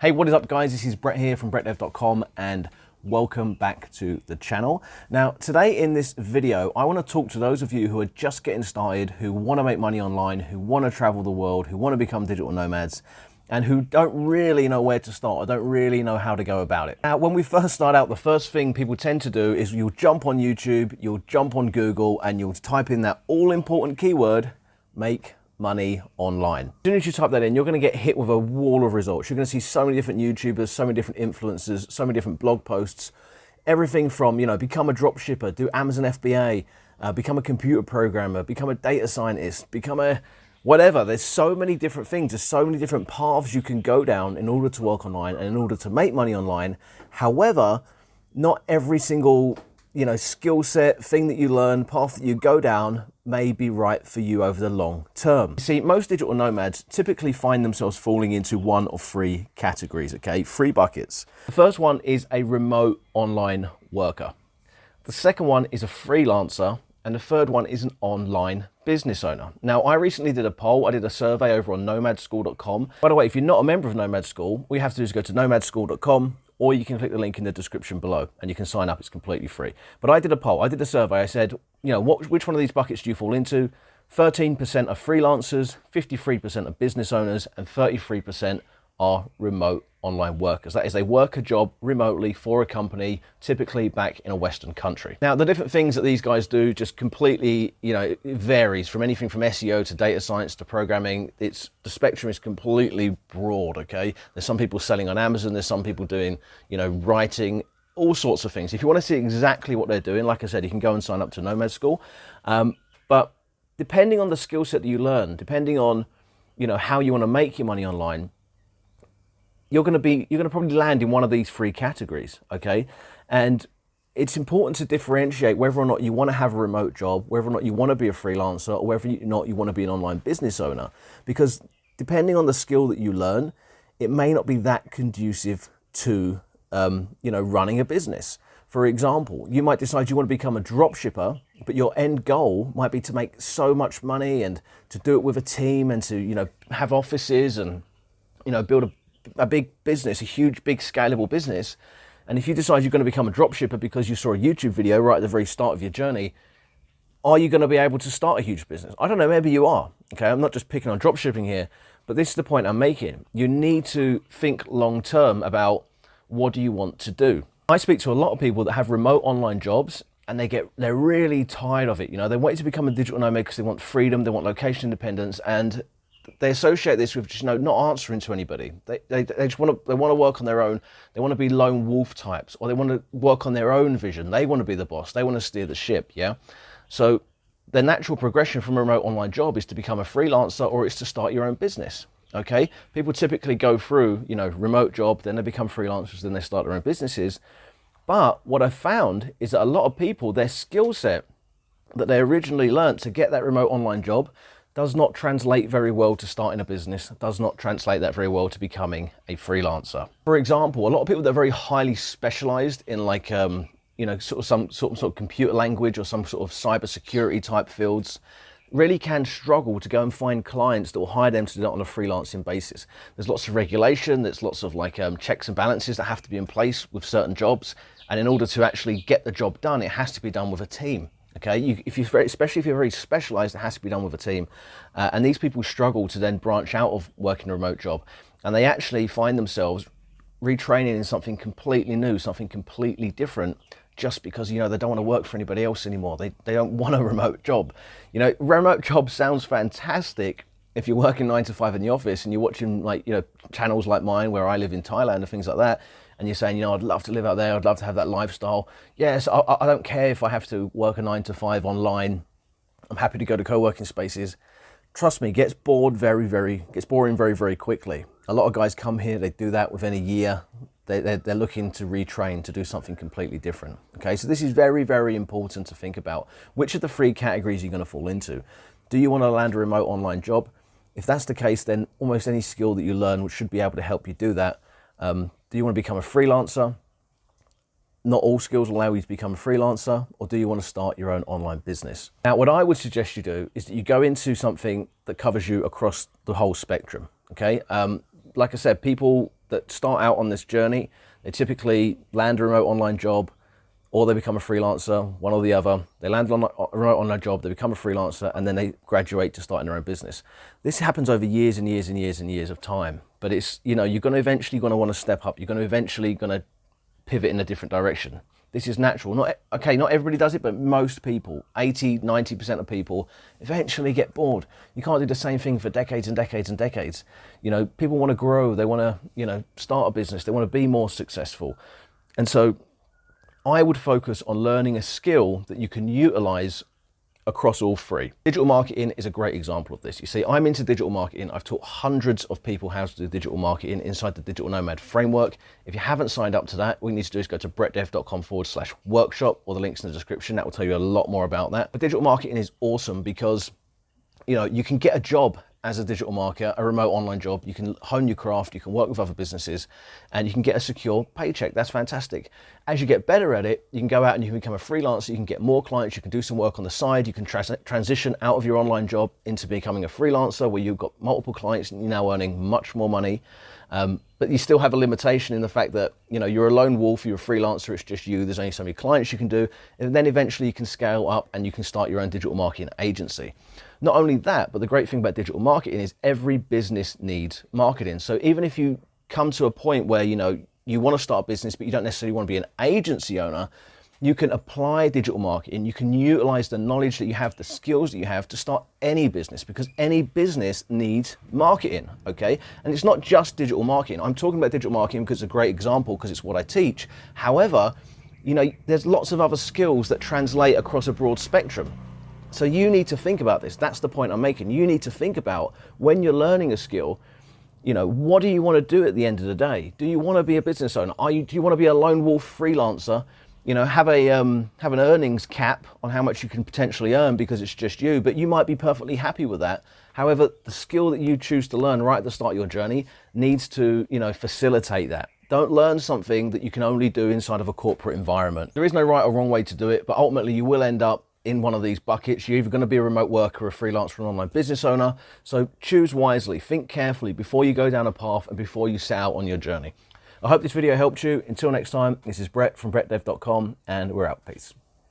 Hey, what is up guys? This is Brett here from brettdev.com and welcome back to the channel. Now, today in this video, I want to talk to those of you who are just getting started, who want to make money online, who want to travel the world, who want to become digital nomads, and who don't really know where to start or don't really know how to go about it. Now, when we first start out, the first thing people tend to do is you'll jump on YouTube, you'll jump on Google, and you'll type in that all-important keyword, make money online. As soon as you type that in, you're going to get hit with a wall of results. You're going to see so many different YouTubers, so many different influencers, so many different blog posts, everything from, become a drop shipper, do Amazon FBA, become a computer programmer, become a data scientist, become a whatever. There's so many different things. There's so many different paths you can go down in order to work online and in order to make money online. However, not every single skill set, thing that you learn, path that you go down may be right for you over the long term. You see, most digital nomads typically find themselves falling into one of three categories, okay? Three buckets. The first one is a remote online worker. The second one is a freelancer. And the third one is an online business owner. Now, I recently did a poll. I did a survey over on nomadschool.com. By the way, if you're not a member of Nomad School, all you have to do is go to nomadschool.com, or you can click the link in the description below and you can sign up. It's completely free. But I did a poll. I did a survey. I said, which one of these buckets do you fall into? 13% are freelancers, 53% are business owners, and 33% are remote online workers. That is, they work a job remotely for a company, typically back in a Western country. Now, the different things that these guys do just completely, it varies from anything from SEO to data science to programming. The spectrum is completely broad, okay? There's some people selling on Amazon, there's some people doing, writing, all sorts of things. If you want to see exactly what they're doing, like I said, you can go and sign up to Nomad School. But depending on the skill set that you learn, depending on, how you want to make your money online, you're going to probably land in one of these three categories, okay? And it's important to differentiate whether or not you want to have a remote job, whether or not you want to be a freelancer, or whether or not you want to be an online business owner. Because depending on the skill that you learn, it may not be that conducive to, running a business. For example, you might decide you want to become a drop shipper, but your end goal might be to make so much money and to do it with a team and to, have offices and, build a big business, a huge, big scalable business. And if you decide you're going to become a drop shipper because you saw a YouTube video right at the very start of your journey, are you going to be able to start a huge business? I don't know, maybe you are. Okay, I'm not just picking on drop shipping here, but this is the point I'm making. You need to think long term about what do you want to do. I speak to a lot of people that have remote online jobs and they're really tired of it. They want to become a digital nomad because they want freedom, they want location independence, and they associate this with just not answering to anybody. They just want to work on their own. They want to be lone wolf types, or they want to work on their own vision. They want to be the boss. They want to steer the ship. Yeah. So the natural progression from a remote online job is to become a freelancer, or it's to start your own business. Okay. People typically go through remote job, then they become freelancers, then they start their own businesses. But what I found is that a lot of people, their skill set that they originally learned to get that remote online job does not translate very well to starting a business, does not translate that very well to becoming a freelancer. For example, a lot of people that are very highly specialized in some sort of computer language or some sort of cybersecurity type fields really can struggle to go and find clients that will hire them to do that on a freelancing basis. There's lots of regulation, there's lots of checks and balances that have to be in place with certain jobs. And in order to actually get the job done, it has to be done with a team. Okay, especially if you're very specialized, it has to be done with a team. And these people struggle to then branch out of working a remote job. And they actually find themselves retraining in something completely new, something completely different, just because, they don't want to work for anybody else anymore. They don't want a remote job. Remote job sounds fantastic if you're working 9 to 5 in the office and you're watching channels like mine where I live in Thailand and things like that. And you're saying, I'd love to live out there. I'd love to have that lifestyle. Yes, I don't care if I have to work a 9 to 5 online. I'm happy to go to co-working spaces. Trust me, gets boring very, very quickly. A lot of guys come here, they do that within a year. They're looking to retrain to do something completely different. Okay, so this is very, very important to think about. Which of the three categories you're going to fall into? Do you want to land a remote online job? If that's the case, then almost any skill that you learn should be able to help you do that. Do you want to become a freelancer? Not all skills will allow you to become a freelancer, or do you want to start your own online business? Now, what I would suggest you do is that you go into something that covers you across the whole spectrum, okay? Like I said, people that start out on this journey, they typically land a remote online job, or they become a freelancer, one or the other. They land on a remote online job, they become a freelancer, and then they graduate to starting their own business. This happens over years and years and years and years of time. But it's, you know, you're going to eventually want to step up. You're going to eventually pivot in a different direction. This is natural. Not everybody does it, but most people, 80–90% of people, eventually get bored. You can't do the same thing for decades and decades and decades. You know, people want to grow. They want to, you know, start a business. They want to be more successful. And so I would focus on learning a skill that you can utilize across all three. Digital marketing is a great example of this. You see, I'm into digital marketing. I've taught hundreds of people how to do digital marketing inside the Digital Nomad framework. If you haven't signed up to that, what you need to do is go to brettdev.com/workshop, or the link's in the description. That will tell you a lot more about that. But digital marketing is awesome because, you know, you can get a job as a digital marketer, a remote online job. You can hone your craft, you can work with other businesses, and you can get a secure paycheck. That's fantastic. As you get better at it, you can go out and you can become a freelancer, you can get more clients, you can do some work on the side, you can transition out of your online job into becoming a freelancer where you've got multiple clients and you're now earning much more money. But you still have a limitation in the fact that, you know, you're a lone wolf, you're a freelancer, it's just you, there's only so many clients you can do, and then eventually you can scale up and you can start your own digital marketing agency. Not only that, but the great thing about digital marketing is every business needs marketing. So even if you come to a point where, you know, you want to start a business, but you don't necessarily want to be an agency owner, you can apply digital marketing. You can utilize the knowledge that you have, the skills that you have to start any business, because any business needs marketing, okay? And it's not just digital marketing. I'm talking about digital marketing because it's a great example, because it's what I teach. However, you know, there's lots of other skills that translate across a broad spectrum. So you need to think about this. That's the point I'm making. You need to think about, when you're learning a skill, you know, what do you want to do at the end of the day? Do you want to be a business owner? Do you want to be a lone wolf freelancer? You know, have an earnings cap on how much you can potentially earn because it's just you, but you might be perfectly happy with that. However, the skill that you choose to learn right at the start of your journey needs to, you know, facilitate that. Don't learn something that you can only do inside of a corporate environment. There is no right or wrong way to do it, but ultimately you will end up in one of these buckets. You're either going to be a remote worker, a freelancer, or an online business owner. So choose wisely, think carefully before you go down a path and before you set out on your journey. I hope this video helped you. Until next time, this is Brett from brettdev.com, and we're out. Peace.